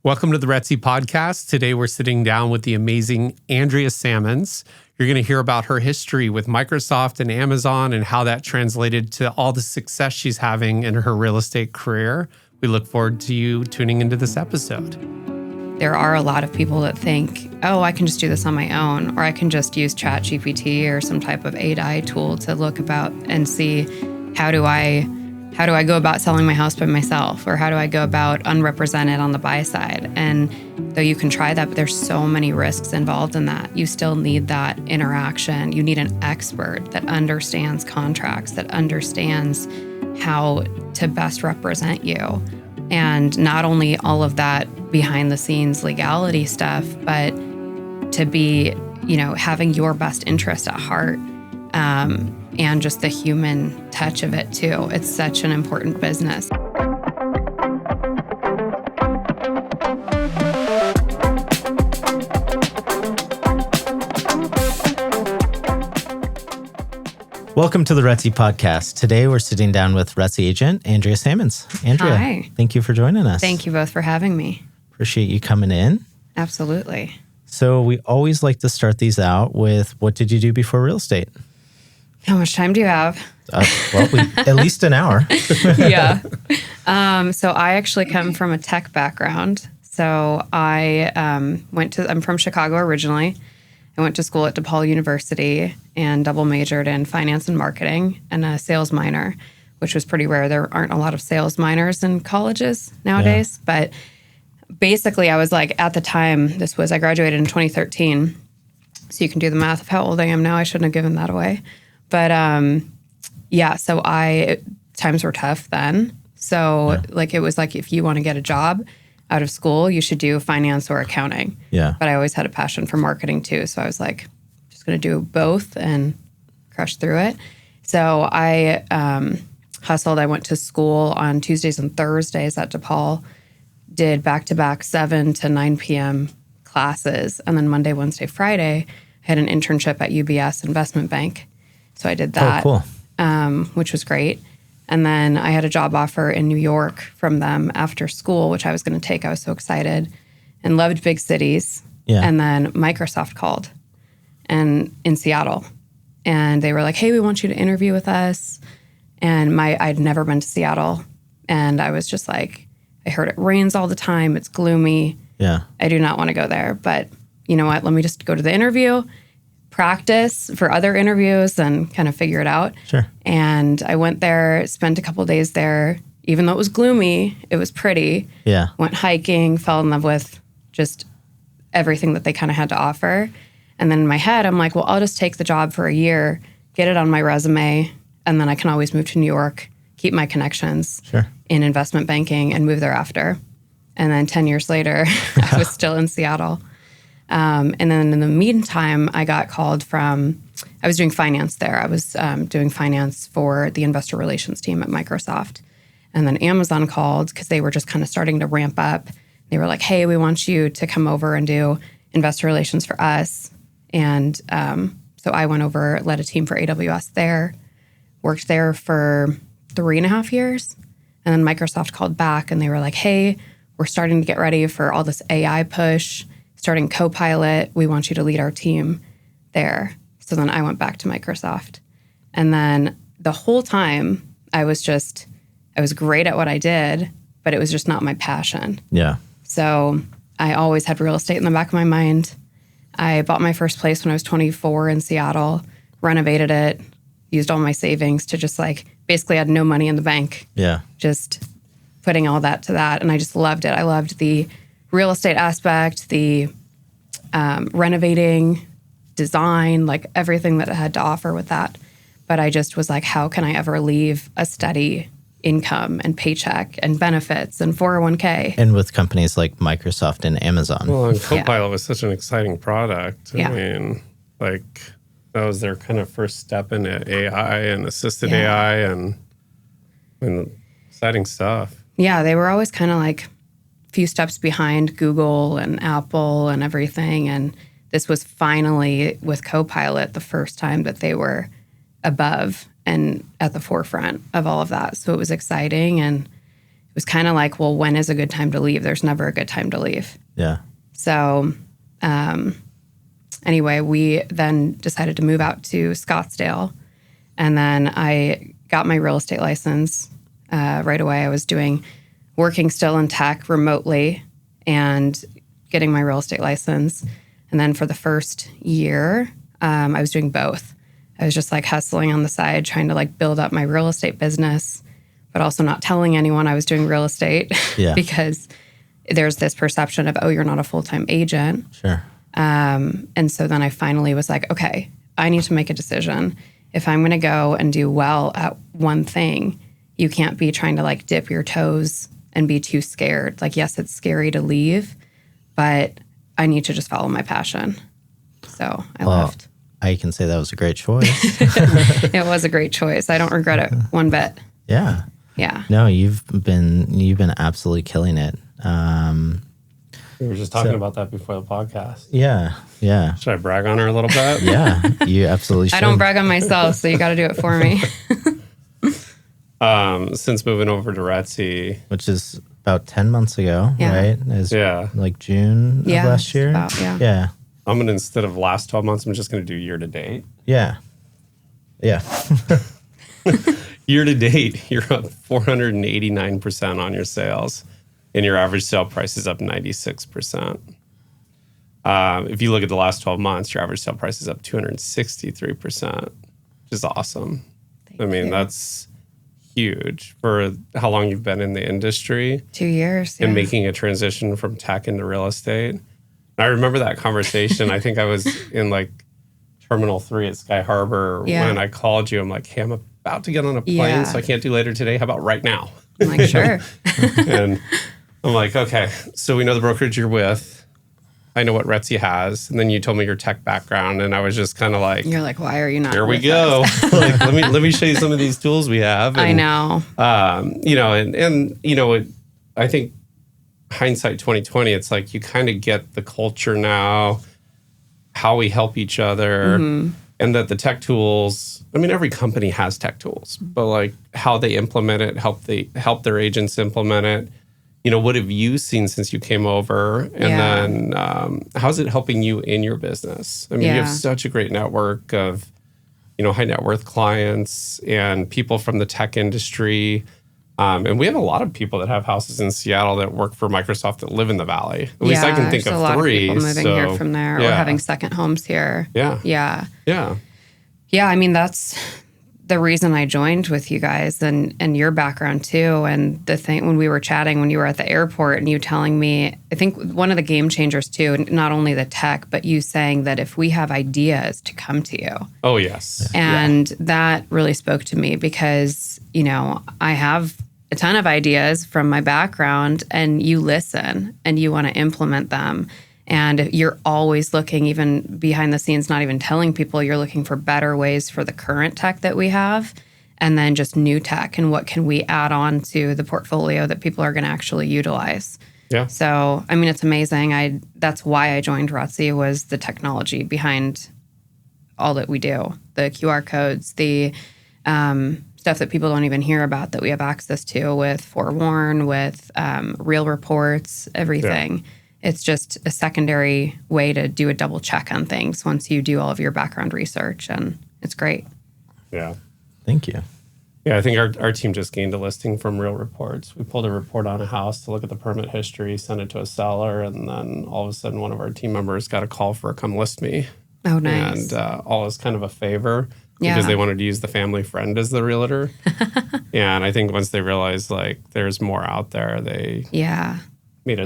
Welcome to the RETSY podcast. Today we're sitting down with the amazing Andrea Sammons. You're going to hear about her history with Microsoft and Amazon and how that translated to all the success she's having in her real estate career. We look forward to you tuning into this episode. There are a lot of people that think, oh, I can just do this on my own, or I can just use ChatGPT or some type of AI tool to look about and see how do I go about selling my house by myself, or how do I go about unrepresented on the buy side? And though you can try that, but there's so many risks involved in that. You still need that interaction. You need an expert that understands contracts, that understands how to best represent you. And not only all of that behind the scenes legality stuff, but to be, having your best interest at heart. And just the human touch of it too. It's such an important business. Welcome to the RETSY podcast. Today we're sitting down with RETSY agent Andrea Sammons. Andrea, Hi. Thank you for joining us. Thank you both for having me. Appreciate you coming in. Absolutely. So we always like to start these out with, what did you do before real estate? How much time do you have? At least an hour. Yeah. So I actually come from a tech background. So I'm from Chicago originally. I went to school at DePaul University and double majored in finance and marketing and a sales minor, which was pretty rare. There aren't a lot of sales minors in colleges nowadays. Yeah. But basically I was like, at the time, I graduated in 2013. So you can do the math of how old I am now. I shouldn't have given that away. But times were tough then. So it was like, if you want to get a job out of school, you should do finance or accounting. Yeah. But I always had a passion for marketing too. So I was like, just going to do both and crush through it. So I hustled. I went to school on Tuesdays and Thursdays at DePaul, did back-to-back 7 to 9 p.m. classes. And then Monday, Wednesday, Friday, I had an internship at UBS Investment Bank. So I did that, which was great. And then I had a job offer in New York from them after school, which I was going to take. I was so excited and loved big cities. Yeah. And then Microsoft called and in Seattle. And they were like, hey, we want you to interview with us. And I'd never been to Seattle. And I was just like, I heard it rains all the time. It's gloomy. Yeah. I do not want to go there. But you know what? Let me just go to the interview, practice for other interviews, and kind of figure it out. Sure. And I went there, spent a couple of days there. Even though it was gloomy, it was pretty. Yeah. Went hiking, fell in love with just everything that they kind of had to offer. And then in my head, I'm like, well, I'll just take the job for a year, get it on my resume, and then I can always move to New York, keep my connections in investment banking, and move thereafter. And then 10 years later, I was still in Seattle. And then in the meantime, I got called I was doing finance there. I was doing finance for the investor relations team at Microsoft. And then Amazon called because they were just kind of starting to ramp up. They were like, hey, we want you to come over and do investor relations for us. And so I went over, led a team for AWS there, worked there for 3.5 years. And then Microsoft called back and they were like, hey, we're starting to get ready for all this AI push, starting Copilot. We want you to lead our team there. So then I went back to Microsoft. And then the whole time I was great at what I did, but it was just not my passion. Yeah. So I always had real estate in the back of my mind. I bought my first place when I was 24 in Seattle, renovated it, used all my savings to just basically had no money in the bank. Yeah. Just putting all that to that. And I just loved it. I loved the real estate aspect, the renovating, design, everything that it had to offer with that. But I just was like, how can I ever leave a steady income and paycheck and benefits and 401k? And with companies like Microsoft and Amazon. Well, and Copilot was such an exciting product. I mean, that was their kind of first step into AI and assisted AI and exciting stuff. Yeah, they were always kind of a few steps behind Google and Apple and everything. And this was finally, with Copilot, the first time that they were above and at the forefront of all of that. So it was exciting and it was kind of like, well, when is a good time to leave? There's never a good time to leave. Yeah. So anyway, we then decided to move out to Scottsdale. And then I got my real estate license right away. I was working still in tech remotely and getting my real estate license. And then for the first year, I was doing both. I was just like hustling on the side, trying to like build up my real estate business, but also not telling anyone I was doing real estate because there's this perception of, oh, you're not a full-time agent. Sure. And so then I finally was like, okay, I need to make a decision. If I'm going to go and do well at one thing, you can't be trying to like dip your toes and be too scared. Like, yes, it's scary to leave, but I need to just follow my passion. So I left. I can say that was a great choice. It was a great choice. I don't regret it one bit. Yeah. Yeah. No, you've been absolutely killing it. We were just talking about that before the podcast. Yeah. Yeah. Should I brag on her a little bit? Yeah, you absolutely should. I don't brag on myself, so you got to do it for me. Since moving over to RETSY. Which is about 10 months ago, right? Like June of last year? Yeah. I'm going to, instead of last 12 months, I'm just going to do year to date. Yeah. Yeah. Year to date, you're up 489% on your sales, and your average sale price is up 96%. If you look at the last 12 months, your average sale price is up 263%, which is awesome. Thank you. That's huge for how long you've been in the industry. 2 years. And making a transition from tech into real estate. And I remember that conversation. I think I was in like Terminal 3 at Sky Harbor when I called you. I'm like, hey, I'm about to get on a plane, so I can't do later today. How about right now? I'm like, sure. And I'm like, okay, so we know the brokerage you're with. I know what RETSY has. And then you told me your tech baggbackground, and I was just kind of like, you're like, why are you not? Here we go. Like, let me show you some of these tools we have. And, I know. I think hindsight 2020, it's like you kind of get the culture now, how we help each other, and that the tech tools, I mean, every company has tech tools, but like how they implement it, help their agents implement it. What have you seen since you came over? And then how's it helping you in your business? I mean, you have such a great network of, high net worth clients and people from the tech industry. And we have a lot of people that have houses in Seattle that work for Microsoft that live in the Valley. At least I can think of a lot 3. Of people moving here from there or having second homes here. Yeah. I mean, that's the reason I joined with you guys and your background too. And the thing when we were chatting, when you were at the airport and you telling me, I think one of the game changers too, not only the tech, but you saying that if we have ideas to come to you. Oh, yes. And that really spoke to me because, I have a ton of ideas from my background and you listen and you want to implement them. And you're always looking, even behind the scenes, not even telling people, you're looking for better ways for the current tech that we have, and then just new tech and what can we add on to the portfolio that people are going to actually utilize. Yeah. So, I mean, it's amazing. That's why I joined RETSY, was the technology behind all that we do. The QR codes, the stuff that people don't even hear about that we have access to with Forewarn, with Real Reports, everything. Yeah. It's just a secondary way to do a double check on things once you do all of your background research, and it's great. Yeah. Thank you. Yeah, I think our team just gained a listing from Real Reports. We pulled a report on a house to look at the permit history, sent it to a seller, and then all of a sudden one of our team members got a call for a come list me. Oh, nice. And all is kind of a favor because they wanted to use the family friend as the realtor. And I think once they realized like there's more out there, they made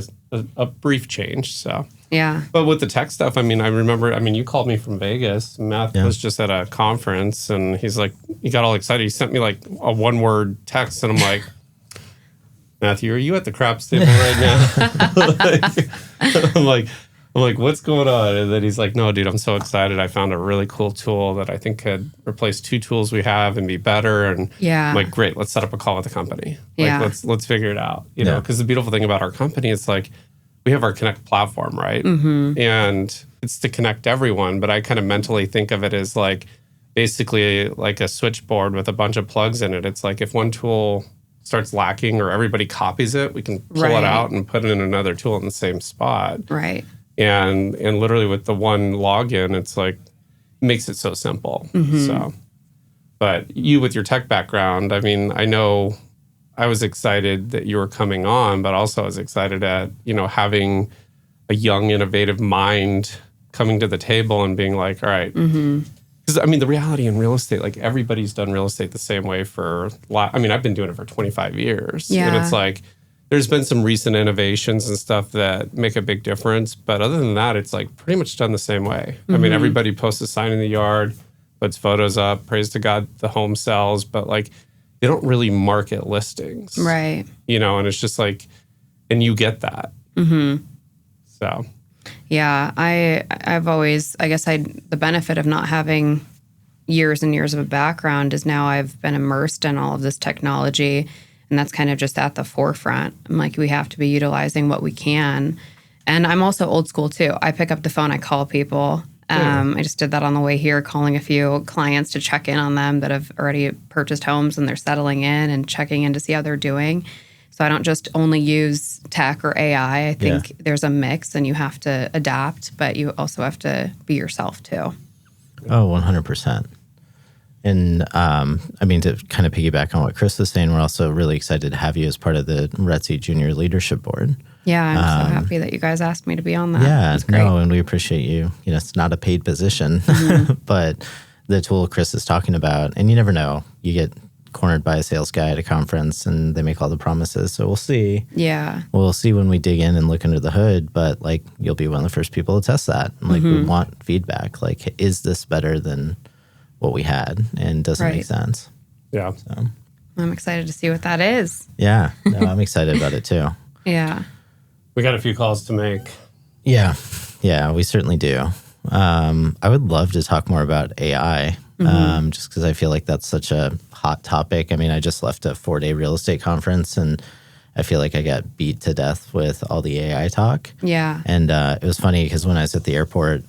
a brief change. So but with the tech stuff, I mean, I remember, you called me from Vegas. Matt was just at a conference, and he's like, he got all excited. He sent me like a 1-word text, and I'm like, Matthew, are you at the craps table right now? I'm like, what's going on? And then he's like, no, dude, I'm so excited. I found a really cool tool that I think could replace 2 tools we have and be better. And I'm like, great, let's set up a call with the company. Let's figure it out. You know, because the beautiful thing about our company is like, we have our Connect platform, right? And it's to connect everyone. But I kind of mentally think of it as like basically like a switchboard with a bunch of plugs in it. It's like if one tool starts lacking or everybody copies it, we can pull Right. it out and put it in another tool in the same spot. Right. And literally with the one login, it's like makes it so simple. So, but you with your tech background, I mean, I know I was excited that you were coming on, but also I was excited at, having a young, innovative mind coming to the table and being like, all right. Because, I mean, the reality in real estate, like everybody's done real estate the same way I've been doing it for 25 years. Yeah. And it's like, there's been some recent innovations and stuff that make a big difference. But other than that, it's like pretty much done the same way. I mean, everybody posts a sign in the yard, puts photos up, praise to God, the home sells, but like they don't really market listings. Right. And it's just like, and you get that. So. Yeah, I've always, the benefit of not having years and years of a background is now I've been immersed in all of this technology, and that's kind of just at the forefront. I'm like, we have to be utilizing what we can. And I'm also old school too. I pick up the phone, I call people. I just did that on the way here, calling a few clients to check in on them that have already purchased homes and they're settling in and checking in to see how they're doing. So I don't just only use tech or AI. I think there's a mix and you have to adapt, but you also have to be yourself too. Oh, 100%. And to kind of piggyback on what Chris was saying, we're also really excited to have you as part of the RETSY Junior Leadership Board. Yeah, I'm so happy that you guys asked me to be on that. Yeah, It's great. no, and we appreciate you. It's not a paid position, but the tool Chris is talking about, and you never know, you get cornered by a sales guy at a conference and they make all the promises. So we'll see. Yeah. We'll see when we dig in and look under the hood, but like you'll be one of the first people to test that. And like we want feedback. Like, is this better than what we had? And does it make sense? Yeah. So I'm excited to see what that is. yeah, no, I'm excited about it too. Yeah. We got a few calls to make. Yeah, we certainly do. I would love to talk more about AI, just because I feel like that's such a hot topic. I mean, I just left a 4-day real estate conference, and I feel like I got beat to death with all the AI talk. Yeah. And it was funny because when I was at the airport,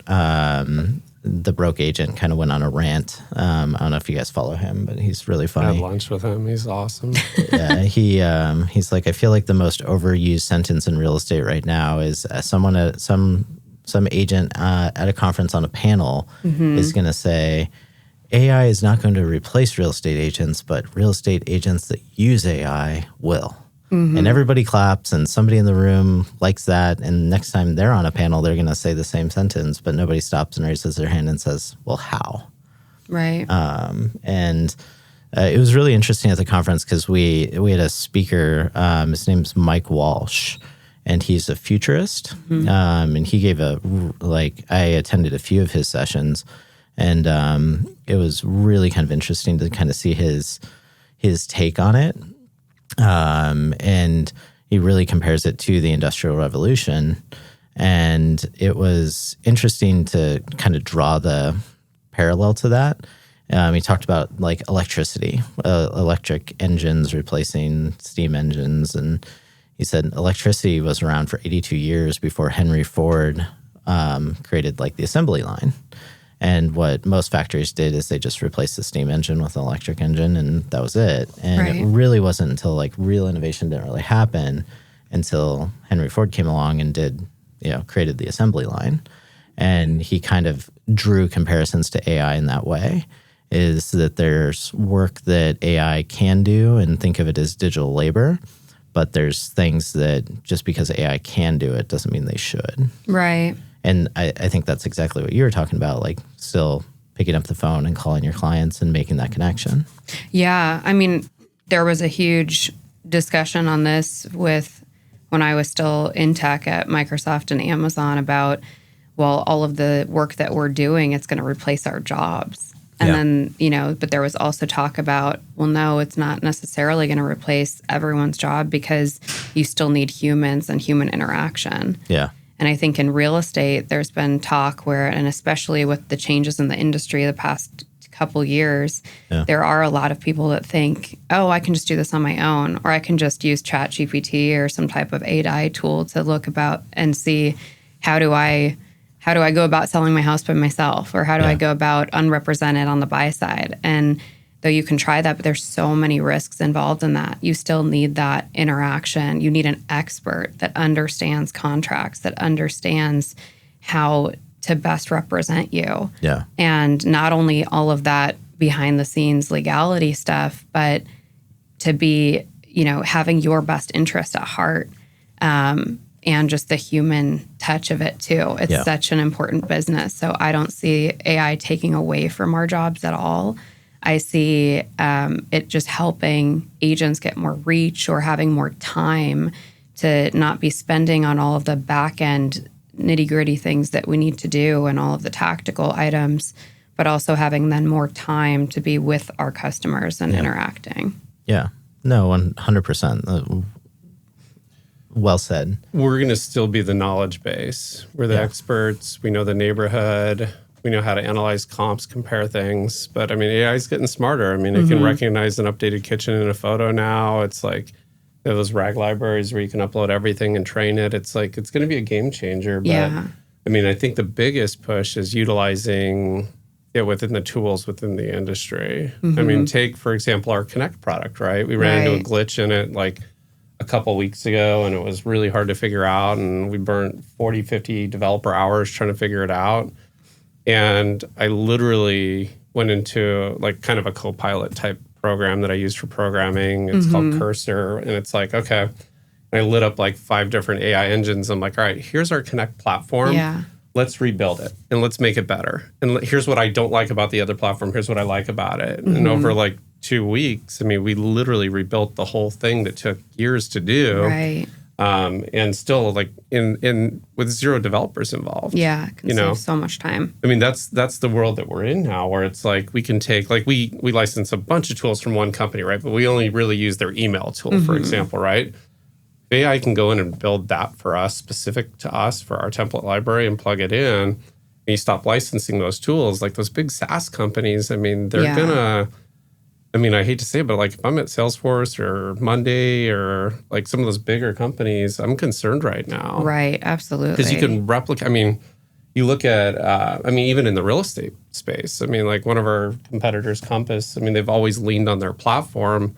the broke agent kind of went on a rant. I don't know if you guys follow him, but he's really I funny. had lunch with him. He's awesome. Yeah, he's like, I feel like the most overused sentence in real estate right now is some agent at a conference on a panel is going to say, AI is not going to replace real estate agents, but real estate agents that use AI will. And everybody claps, and somebody in the room likes that. And next time they're on a panel, they're going to say the same sentence, but nobody stops and raises their hand and says, well, how? Right. And it was really interesting at the conference because we had a speaker. His name's Mike Walsh, and he's a futurist. And he gave I attended a few of his sessions, and it was really kind of interesting to kind of see his take on it. And he really compares it to the Industrial Revolution. And it was interesting to kind of draw the parallel to that. He talked about like electricity, electric engines replacing steam engines. And he said electricity was around for 82 years before Henry Ford created like the assembly line. And what most factories did is they just replaced the steam engine with an electric engine, and that was it. And it really wasn't until like real innovation didn't really happen until Henry Ford came along and created the assembly line. And he kind of drew comparisons to AI in that way, is that there's work that AI can do and think of it as digital labor, but there's things that just because AI can do it doesn't mean they should. Right. And I think that's exactly what you were talking about, like still picking up the phone and calling your clients and making that connection. Yeah. I mean, there was a huge discussion on this when I was still in tech at Microsoft and Amazon about, well, all of the work that we're doing, it's going to replace our jobs. And then, but there was also talk about, well, no, it's not necessarily going to replace everyone's job because you still need humans and human interaction. Yeah. And I think in real estate, there's been talk where, and especially with the changes in the industry the past couple years, there are a lot of people that think, oh, I can just do this on my own, or I can just use ChatGPT or some type of AI tool to look about and see how do I go about selling my house by myself, or how do I go about unrepresented on the buy side. And though you can try that, but there's so many risks involved in that. You still need that interaction. You need an expert that understands contracts, that understands how to best represent you. Yeah. And not only all of that behind the scenes legality stuff, but to be, having your best interest at heart, and just the human touch of it too. It's such an important business. So I don't see AI taking away from our jobs at all. I see it just helping agents get more reach or having more time to not be spending on all of the back end nitty gritty things that we need to do and all of the tactical items, but also having then more time to be with our customers and interacting. Yeah. No, 100%. Well said. We're going to still be the knowledge base. We're the experts. We know the neighborhood. We know how to analyze comps, compare things. But I mean, AI is getting smarter. I mean, it can recognize an updated kitchen in a photo now. It's like those RAG libraries where you can upload everything and train it. It's like, it's going to be a game changer. But I mean, I think the biggest push is utilizing it within the tools within the industry. I mean, take, for example, our Connect product, right? We ran into a glitch in it like a couple weeks ago, and it was really hard to figure out. And we burnt 40, 50 developer hours trying to figure it out. And I literally went into like kind of a Copilot type program that I use for programming. It's called Cursor. And it's like, okay. And I lit up like 5 different AI engines. I'm like, all right, here's our Connect platform. Yeah. Let's rebuild it and let's make it better. And here's what I don't like about the other platform. Here's what I like about it. And over like 2 weeks, I mean, we literally rebuilt the whole thing that took years to do. Right. And still like in with 0 developers involved. Yeah. It can save so much time. I mean, that's the world that we're in now, where it's like we can take, like we license a bunch of tools from one company, right? But we only really use their email tool, for example, right? AI can go in and build that for us, specific to us, for our template library, and plug it in. And you stop licensing those tools, like those big SaaS companies. I mean, they're gonna. I mean, I hate to say it, but like if I'm at Salesforce or Monday or like some of those bigger companies, I'm concerned right now. Right, absolutely. Because you can replicate. I mean, you look at. I mean, even in the real estate space. I mean, like one of our competitors, Compass. I mean, they've always leaned on their platform.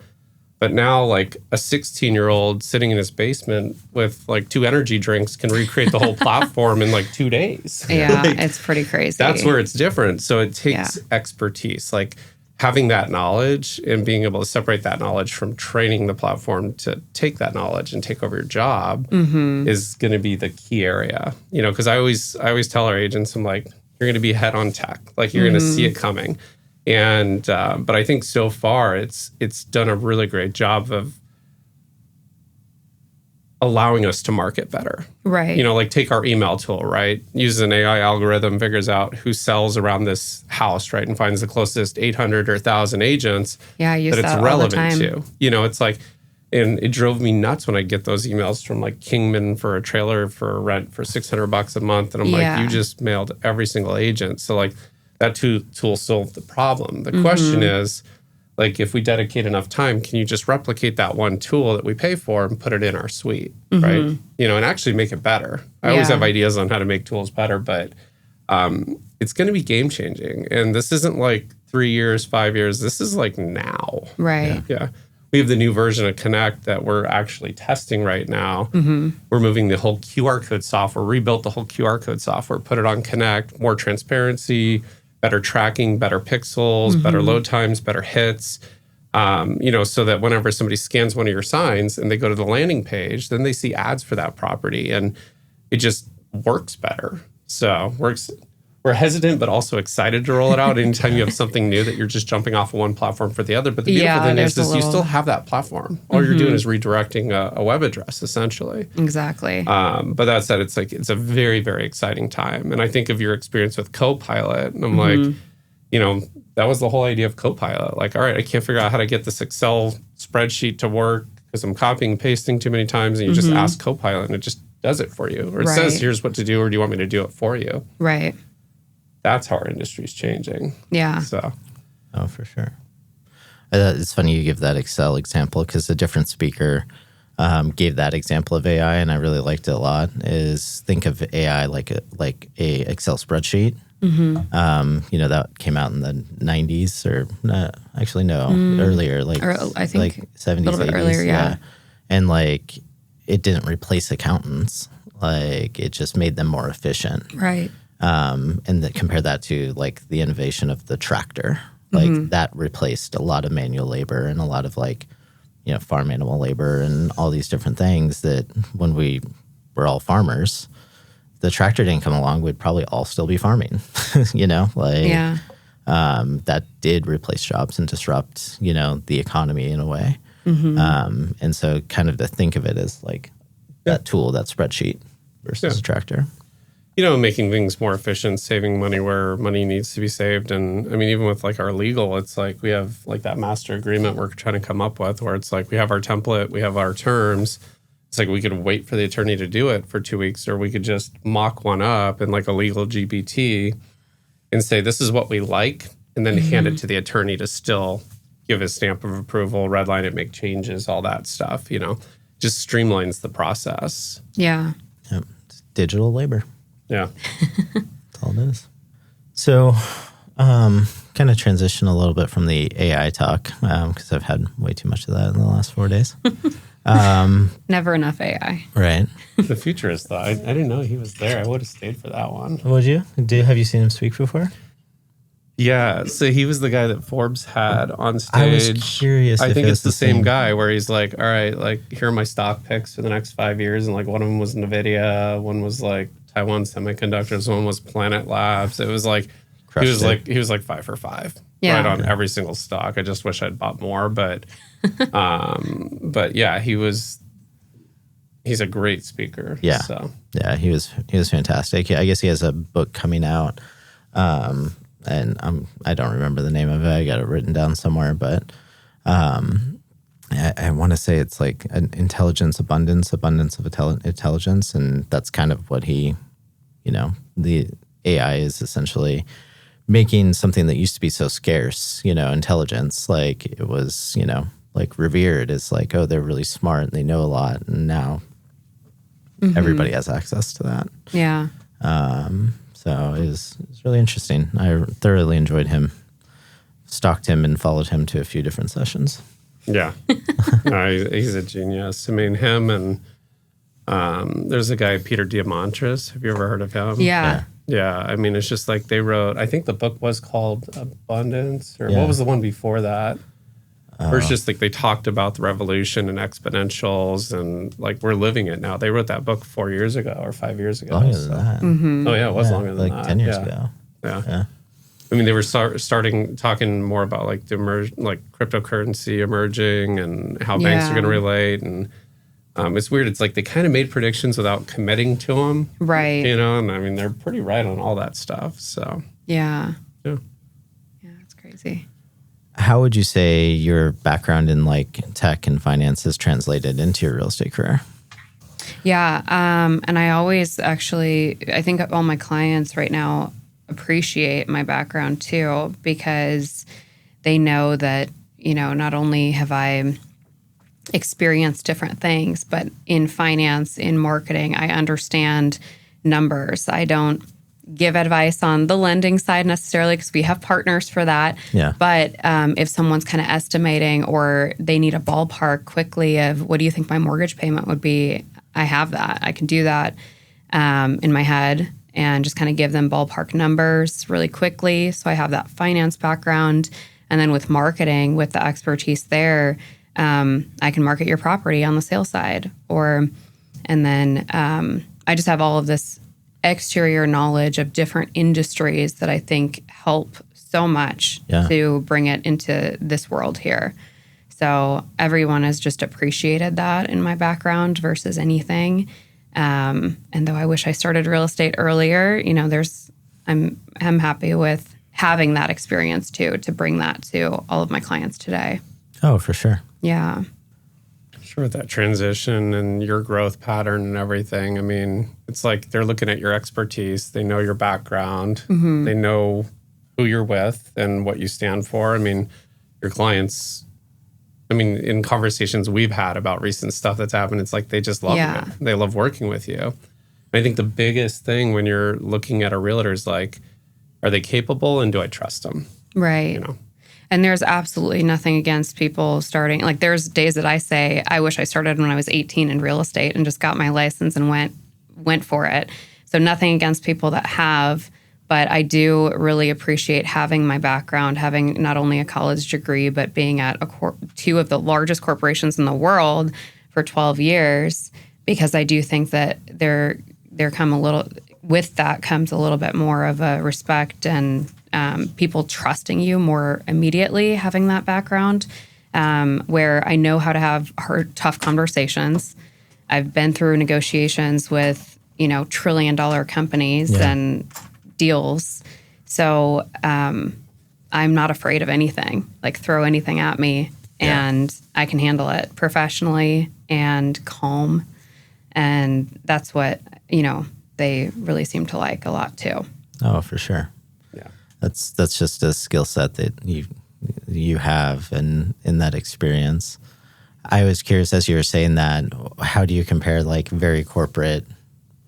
But now, like a 16-year-old sitting in his basement with like 2 energy drinks can recreate the whole platform in like 2 days. Yeah, like, it's pretty crazy. That's where it's different. So it takes expertise, like having that knowledge and being able to separate that knowledge from training the platform to take that knowledge and take over your job is going to be the key area. Because I always tell our agents, I'm like, you're going to be ahead on tech, like you're going to see it coming. And but I think so far it's done a really great job of allowing us to market better. Right. Like take our email tool, right? Uses an AI algorithm, figures out who sells around this house, right? And finds the closest 800 or 1,000 agents that it's relevant to. It's like, and it drove me nuts when I get those emails from like Kingman for a trailer for rent for $600 a month. And I'm like, you just mailed every single agent. So like, that tool solved the problem. The question is, like, if we dedicate enough time, can you just replicate that one tool that we pay for and put it in our suite, right? And actually make it better. I always have ideas on how to make tools better, but it's going to be game changing. And this isn't like 3 years, 5 years. This is like now. Right. Yeah. We have the new version of Connect that we're actually testing right now. We're moving the whole QR code software, rebuilt the whole QR code software, put it on Connect, more transparency, better tracking, better pixels, better load times, better hits, so that whenever somebody scans one of your signs and they go to the landing page, then they see ads for that property and it just works better. So we're hesitant, but also excited to roll it out anytime you have something new that you're just jumping off of one platform for the other. But the beautiful thing is you still have that platform. All you're doing is redirecting a web address, essentially. Exactly. But that said, it's a very, very exciting time. And I think of your experience with Copilot, and I'm like, that was the whole idea of Copilot. Like, all right, I can't figure out how to get this Excel spreadsheet to work because I'm copying and pasting too many times. And you just ask Copilot and it just does it for you. Or it says, here's what to do, or do you want me to do it for you? Right. That's how our industry is changing. Yeah. So. Oh, for sure. It's funny you give that Excel example because a different speaker gave that example of AI, and I really liked it a lot. Is think of AI like a Excel spreadsheet. That came out in the 90s, or actually no, earlier, I think like 70s, a little bit 80s, earlier, yeah. And it didn't replace accountants. It just made them more efficient. Right. And compare that to the innovation of the tractor. That replaced a lot of manual labor and a lot of farm animal labor and all these different things that when we were all farmers, the tractor didn't come along, we'd probably all still be farming, Yeah. That did replace jobs and disrupt, the economy in a way. And so kind of to think of it as that tool, that spreadsheet versus a tractor. Making things more efficient, saving money where money needs to be saved. And I mean, even with our legal, it's we have that master agreement we're trying to come up with where it's we have our template, we have our terms. It's we could wait for the attorney to do it for 2 weeks, or we could just mock one up in a legal GPT and say, this is what we like, and then hand it to the attorney to still give his stamp of approval, redline it, make changes, all that stuff, just streamlines the process. Yeah. Yep. It's digital labor. Yeah. That's all it is. So, kind of transition a little bit from the AI talk, because I've had way too much of that in the last 4 days. Never enough AI. Right. The futurist, though. I didn't know he was there. I would have stayed for that one. Would you? Have you seen him speak before? Yeah. So he was the guy that Forbes had on stage. I was curious. I think it's the same guy where he's all right, here are my stock picks for the next 5 years. And one of them was NVIDIA. One was Taiwan Semiconductors. One was Planet Labs. It was he was 5 for 5. Yeah. Right on every single stock. I just wish I'd bought more, but yeah, he's a great speaker. Yeah. So. Yeah, he was fantastic. I guess he has a book coming out. And I don't remember the name of it. I got it written down somewhere, but I want to say it's an abundance of intelligence, and that's kind of what the AI is essentially making something that used to be so scarce, intelligence, it was, revered as oh, they're really smart and they know a lot, and now everybody has access to that. Yeah. So it was really interesting. I thoroughly enjoyed him, stalked him, and followed him to a few different sessions. Yeah. No, he's a genius. I mean, him and there's a guy, Peter Diamandis. Have you ever heard of him? Yeah. Yeah. I mean, it's just they wrote, I think the book was called Abundance, or what was the one before that? Where it's just they talked about the revolution and exponentials, and we're living it now. They wrote that book 4 years ago or 5 years ago. Longer than that. Oh, yeah, it was longer than that. 10 years ago. Yeah. I mean, they were starting talking more about the cryptocurrency emerging and how banks are going to relate. And it's weird. It's they kind of made predictions without committing to them. Right. And I mean, they're pretty right on all that stuff. So, Yeah. Yeah, it's crazy. How would you say your background in tech and finance has translated into your real estate career? Yeah. And I always I think all my clients right now appreciate my background too, because they know that, not only have I experienced different things, but in finance, in marketing, I understand numbers. I don't give advice on the lending side necessarily because we have partners for that. Yeah. But if someone's kind of estimating or they need a ballpark quickly of what do you think my mortgage payment would be, I have that. I can do that in my head and just kind of give them ballpark numbers really quickly. So I have that finance background. And then with marketing, with the expertise there, I can market your property on the sales side. And then I just have all of this exterior knowledge of different industries that I think help so much to bring it into this world here. So everyone has just appreciated that in my background versus anything. And though I wish I started real estate earlier, I'm happy with having that experience too, to bring that to all of my clients today. Oh, for sure. Yeah. Sure, that transition and your growth pattern and everything. I mean, it's they're looking at your expertise. They know your background. They know who you're with and what you stand for. I mean, your clients I mean, in conversations we've had about recent stuff that's happened, it's like they just love it. They love working with you. I think the biggest thing when you're looking at a realtor is like, are they capable and do I trust them? Right. You know? And there's absolutely nothing against people starting. Like there's days that I say, I wish I started when I was 18 in real estate and just got my license and went for it. So nothing against people that have, but I do really appreciate having my background, having not only a college degree, but being at two of the largest corporations in the world for 12 years, because I do think that with that comes a little bit more of a respect and people trusting you more immediately, having that background, where I know how to have tough conversations. I've been through negotiations with, $1 trillion companies and deals. So I'm not afraid of anything, like throw anything at me and I can handle it professionally and calm. And that's what, they really seem to like a lot too. Oh, for sure. Yeah. That's just a skill set that you have and in that experience. I was curious, as you were saying that, how do you compare like very corporate,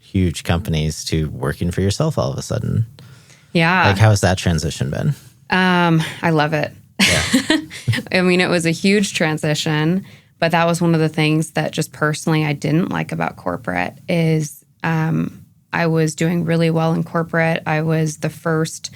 huge companies to working for yourself all of a sudden? Yeah. Like, how has that transition been? I love it. Yeah. I mean, it was a huge transition, but that was one of the things that just personally I didn't like about corporate is I was doing really well in corporate. I was the first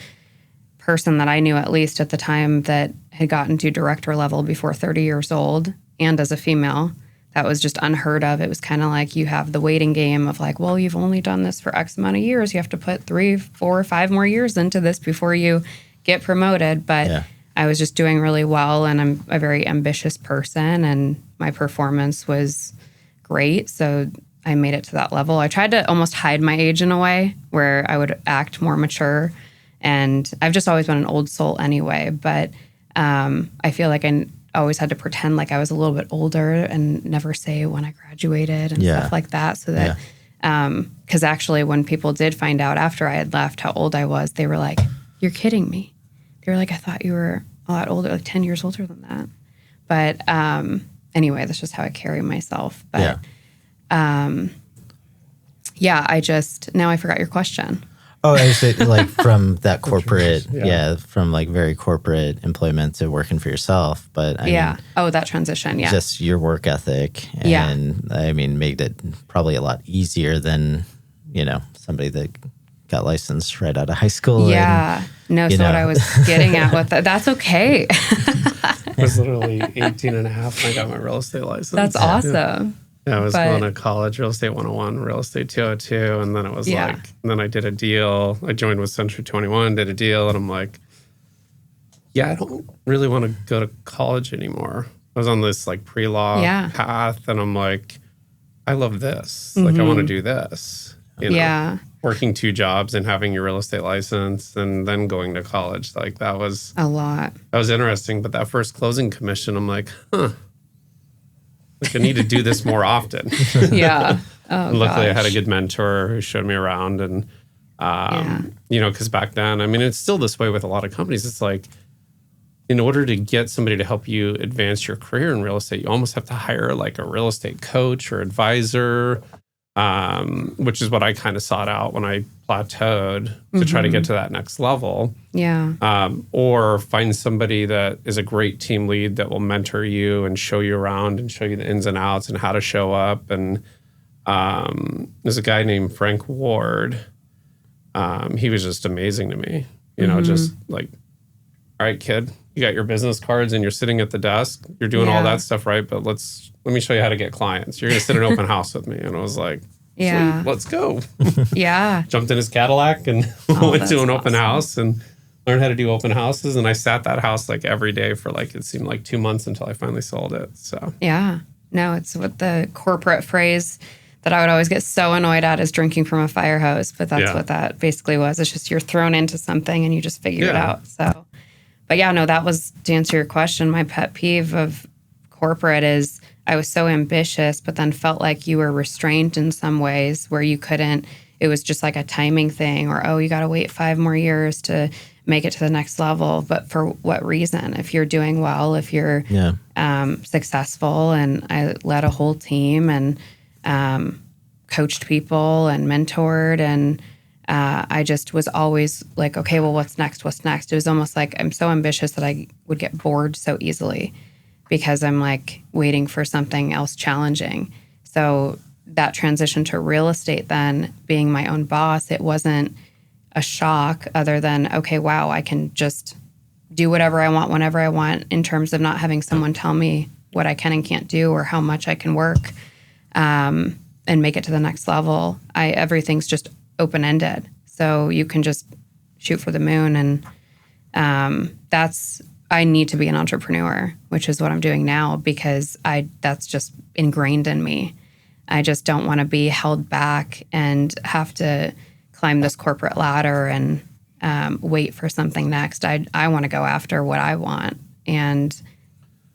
person that I knew, at least at the time, that had gotten to director level before 30 years old, and as a female. That was just unheard of. It was kind of like you have the waiting game of like, well, you've only done this for X amount of years. You have to put 3, 4, 5 more years into this before you get promoted. But I was just doing really well, and I'm a very ambitious person, and my performance was great. So I made it to that level. I tried to almost hide my age in a way where I would act more mature. And I've just always been an old soul anyway. But I feel like I always had to pretend like I was a little bit older and never say when I graduated and stuff like that. So that, because actually when people did find out after I had left how old I was, they were like, you're kidding me. They were like, I thought you were a lot older, like 10 years older than that. But anyway, that's just how I carry myself. But now I forgot your question. Oh, I was like from that corporate, from like very corporate employment to working for yourself. But I mean, that transition, just your work ethic, and I mean, made it probably a lot easier than somebody that got licensed right out of high school. Yeah, what I was getting at with that. That's okay. I was literally 18 and a half when I got my real estate license. That's awesome. Yeah, I was going to college, Real Estate 101, Real Estate 202, and then it was and then I did a deal. I joined with Century 21, did a deal, and I'm like, I don't really want to go to college anymore. I was on this like pre-law path, and I'm like, I love this. Like, I want to do this. Working 2 jobs and having your real estate license and then going to college. Like, that was a lot. That was interesting. But that first closing commission, I'm like, like I need to do this more often. Oh, and luckily, I had a good mentor who showed me around. And, because back then, I mean, it's still this way with a lot of companies. It's like, in order to get somebody to help you advance your career in real estate, you almost have to hire like a real estate coach or advisor, which is what I kind of sought out when I plateaued to try to get to that next level. Or find somebody that is a great team lead that will mentor you and show you around and show you the ins and outs and how to show up. And there's a guy named Frank Ward. He was just amazing to me. Just like, all right, kid, you got your business cards and you're sitting at the desk. You're doing all that stuff right, but let me show you how to get clients. You're going to sit in an open house with me. And I was like, sweet, let's go. Jumped in his Cadillac and went to an open house and learned how to do open houses. And I sat that house like every day for like, it seemed like 2 months until I finally sold it. So no, it's what the corporate phrase that I would always get so annoyed at is drinking from a fire hose. But that's what that basically was. It's just you're thrown into something and you just figure it out. So, but that was, to answer your question, my pet peeve of corporate is I was so ambitious, but then felt like you were restrained in some ways where you couldn't, it was just like a timing thing or, you got to wait 5 more years to make it to the next level. But for what reason? If you're doing well, if you're successful, and I led a whole team and coached people and mentored, and I just was always like, okay, well, what's next? What's next? It was almost like I'm so ambitious that I would get bored so easily because I'm like waiting for something else challenging. So that transition to real estate, then being my own boss, it wasn't a shock other than, okay, wow, I can just do whatever I want whenever I want, in terms of not having someone tell me what I can and can't do or how much I can work and make it to the next level. Everything's just open-ended. So you can just shoot for the moon. And I need to be an entrepreneur, which is what I'm doing now, because that's just ingrained in me. I just don't want to be held back and have to climb this corporate ladder and wait for something next. I want to go after what I want, and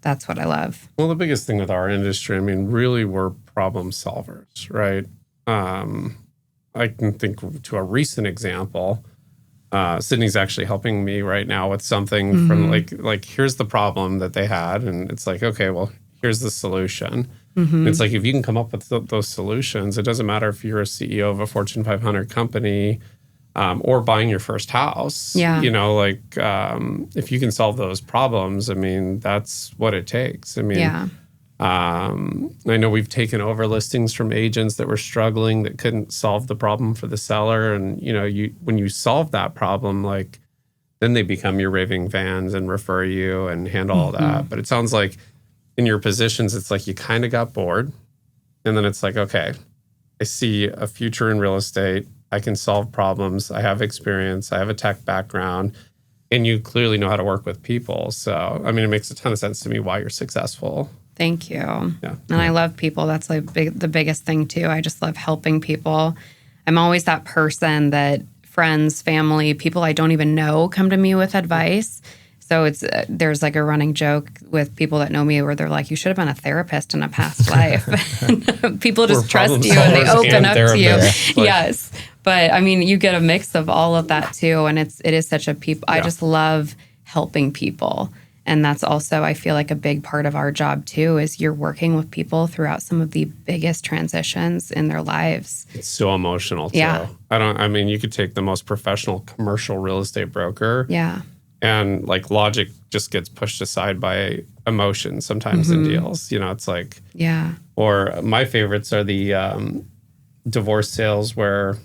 that's what I love. Well, the biggest thing with our industry, I mean, really, we're problem solvers, right? I can think to a recent example. Sydney's actually helping me right now with something from like here's the problem that they had, and it's like, okay, well, here's the solution. It's like, if you can come up with those solutions, it doesn't matter if you're a CEO of a Fortune 500 company or buying your first house. Yeah. You know, like if you can solve those problems, I mean, that's what it takes. I mean, Yeah. I know we've taken over listings from agents that were struggling, that couldn't solve the problem for the seller. And, you know, when you solve that problem, like, then they become your raving fans and refer you and handle all that. But it sounds like in your positions, it's like you kind of got bored. And then it's like, okay, I see a future in real estate. I can solve problems. I have experience. I have a tech background. And you clearly know how to work with people. So, I mean, it makes a ton of sense to me why you're successful. Thank you. Yeah. And I love people. That's like the biggest thing too. I just love helping people. I'm always that person that friends, family, people I don't even know come to me with advice. So there's like a running joke with people that know me where they're like, you should have been a therapist in a past life. People just trust you and they open up to you. Yes. But I mean, you get a mix of all of that too. And it is such a I just love helping people. And that's also, I feel like, a big part of our job too, is you're working with people throughout some of the biggest transitions in their lives. It's so emotional too. Yeah. I mean, you could take the most professional commercial real estate broker. Yeah. And like logic just gets pushed aside by emotion sometimes in deals. You know, it's like, yeah. Or my favorites are the divorce sales where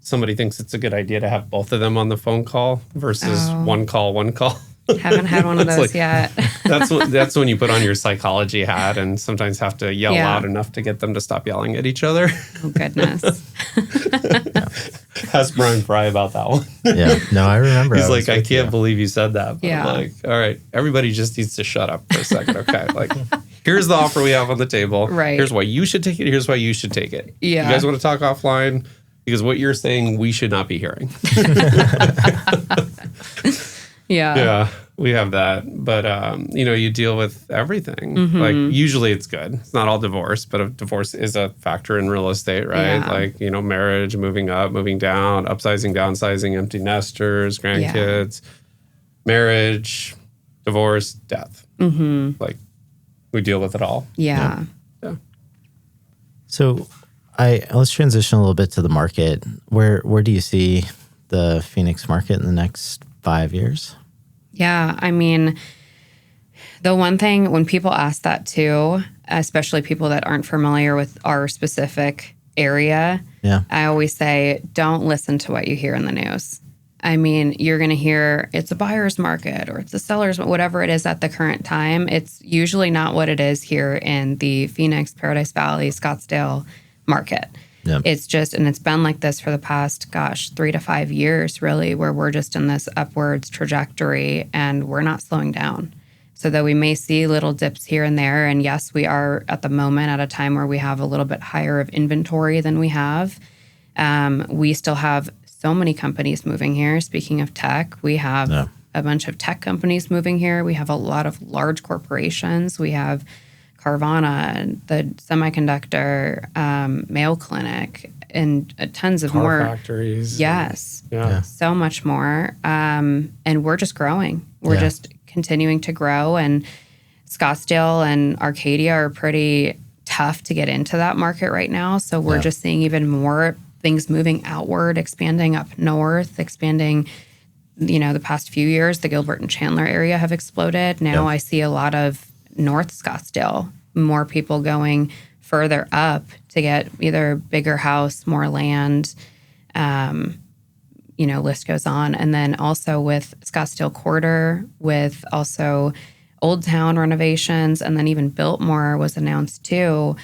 somebody thinks it's a good idea to have both of them on the phone call versus one call. Haven't had one of those yet. that's when you put on your psychology hat and sometimes have to yell loud enough to get them to stop yelling at each other. Oh, goodness. Ask Brian Fry about that one. Yeah. No, I remember. He's like, I can't believe you said that. But yeah. I'm like, all right, everybody just needs to shut up for a second. Okay. Like, here's the offer we have on the table. Right. Here's why you should take it. Here's why you should take it. Yeah. You guys want to talk offline? Because what you're saying, we should not be hearing. Yeah. Yeah, we have that. But, you know, you deal with everything. Like, usually it's good. It's not all divorce, but a divorce is a factor in real estate, right? Yeah. Like, you know, marriage, moving up, moving down, upsizing, downsizing, empty nesters, grandkids, marriage, divorce, death. Like, we deal with it all. Yeah. So let's transition a little bit to the market. Where do you see the Phoenix market in the next 5 years? Yeah. I mean, the one thing when people ask that too, especially people that aren't familiar with our specific area, I always say, don't listen to what you hear in the news. I mean, you're going to hear it's a buyer's market or it's a seller's, whatever it is at the current time. It's usually not what it is here in the Phoenix, Paradise Valley, Scottsdale market. Yep. It's just, and it's been like this for the past, 3 to 5 years, really, where we're just in this upwards trajectory and we're not slowing down. So though we may see little dips here and there, and yes, we are at the moment at a time where we have a little bit higher of inventory than we have. We still have so many companies moving here. Speaking of tech, we have a bunch of tech companies moving here. We have a lot of large corporations. We have Carvana, the semiconductor, Mayo Clinic, and tons of more factories. Yes. Yeah. So much more. And we're just growing. We're just continuing to grow. And Scottsdale and Arcadia are pretty tough to get into that market right now. So we're just seeing even more things moving outward, expanding up north, expanding, the past few years, the Gilbert and Chandler area have exploded. Now I see a lot of North Scottsdale, more people going further up to get either bigger house, more land, list goes on. And then also with Scottsdale Quarter, with also Old Town renovations, and then even Biltmore was announced too.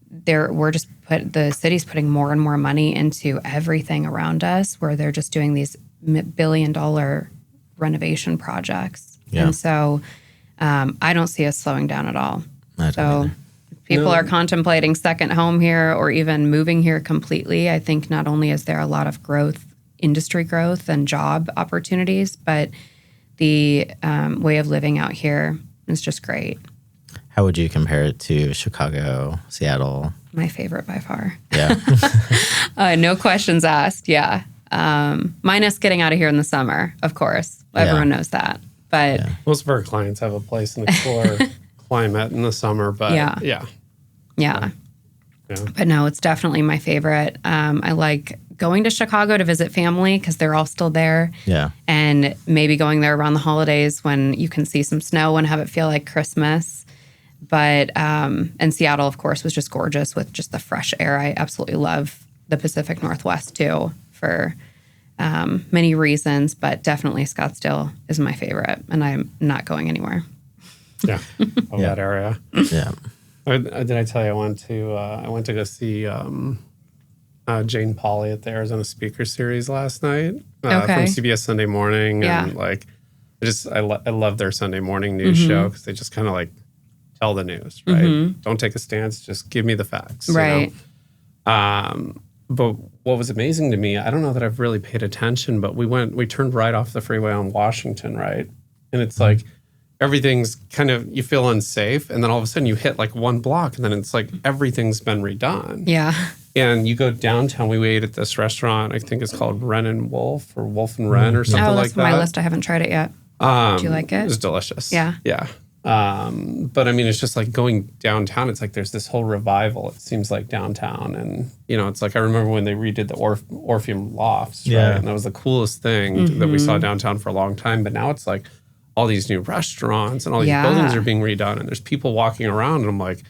The city's putting more and more money into everything around us, where they're just doing these billion-dollar renovation projects. Yeah. And so I don't see us slowing down at all. So people are contemplating second home here or even moving here completely. I think not only is there a lot of growth, industry growth and job opportunities, but the way of living out here is just great. How would you compare it to Chicago, Seattle? My favorite by far. Yeah. No questions asked. Yeah. Minus getting out of here in the summer, of course. Everyone knows that. But most of our clients have a place in the cooler climate in the summer. But yeah. But no, it's definitely my favorite. I like going to Chicago to visit family because they're all still there. Yeah. And maybe going there around the holidays when you can see some snow and have it feel like Christmas. But and Seattle, of course, was just gorgeous with just the fresh air. I absolutely love the Pacific Northwest too for many reasons, but definitely Scottsdale is my favorite, and I'm not going anywhere. Yeah, that area. Yeah. Did I tell you I went to go see Jane Pauley at the Arizona Speaker Series last night from CBS Sunday Morning, and I love their Sunday morning news show because they just kind of like tell the news, right? Don't take a stance, just give me the facts, right? But what was amazing to me, I don't know that I've really paid attention, but we turned right off the freeway on Washington, right? And it's like everything's kind of, you feel unsafe. And then all of a sudden you hit like one block and then it's like everything's been redone. Yeah. And you go downtown, we ate at this restaurant, I think it's called Wren and Wolf or Wolf and Wren or something like that. Oh, that's my list. I haven't tried it yet. Do you like it? It was delicious. Yeah. Yeah. But I mean, it's just like going downtown. It's like there's this whole revival, it seems like, downtown. And, it's like I remember when they redid the Orpheum Lofts, right? Yeah. And that was the coolest thing that we saw downtown for a long time. But now it's like all these new restaurants and all these buildings are being redone. And there's people walking around. And I'm like,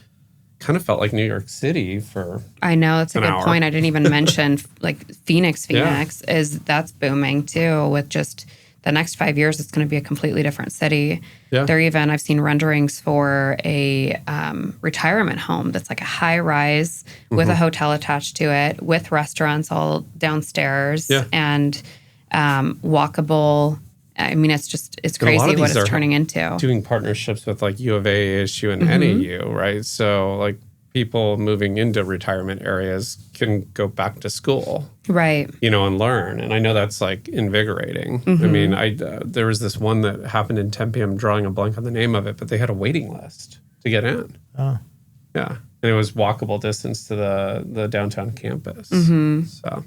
kind of felt like New York City for I know, that's a good point. I didn't even mention like Phoenix that's booming too with just the next 5 years, it's going to be a completely different city. Yeah. I've seen renderings for a retirement home that's like a high rise with a hotel attached to it, with restaurants all downstairs and walkable. I mean, it's crazy what it's turning into. Doing partnerships with like U of A, ASU, and NAU, right? So like people moving into retirement areas can go back to school. Right. And learn. And I know that's like invigorating. I mean, there was this one that happened in Tempe. I'm drawing a blank on the name of it, but they had a waiting list to get in. Oh. Yeah. And it was walkable distance to the downtown campus. So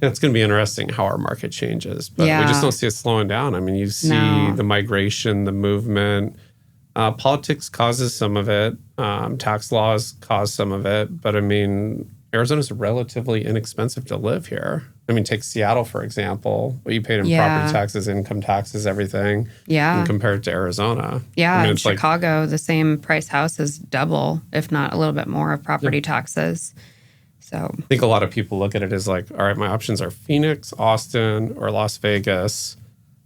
it's going to be interesting how our market changes. But we just don't see it slowing down. I mean, you see the migration, the movement. Politics causes some of it. Tax laws cause some of it. But I mean, Arizona's relatively inexpensive to live here. I mean, take Seattle, for example. What you paid in property taxes, income taxes, everything. Yeah. And compared to Arizona. Yeah. I mean, in Chicago, the same price house is double, if not a little bit more, of property taxes. So I think a lot of people look at it as like, all right, my options are Phoenix, Austin, or Las Vegas.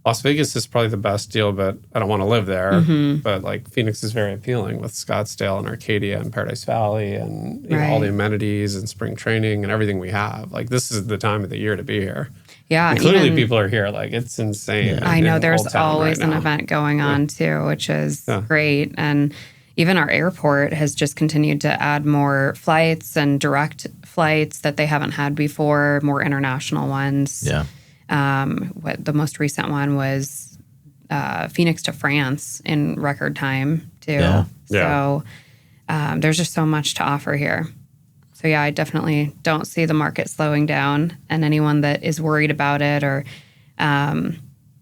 Las Vegas is probably the best deal, but I don't want to live there. But like Phoenix is very appealing with Scottsdale and Arcadia and Paradise Valley and all the amenities and spring training and everything we have. Like this is the time of the year to be here. Yeah. And clearly people are here. Like it's insane. I know there's always an event going on too, which is great. And even our airport has just continued to add more flights and direct flights that they haven't had before, more international ones. Yeah. What the most recent one was Phoenix to France in record time too. Yeah. So there's just so much to offer here. So I definitely don't see the market slowing down. And anyone that is worried about it, or I'm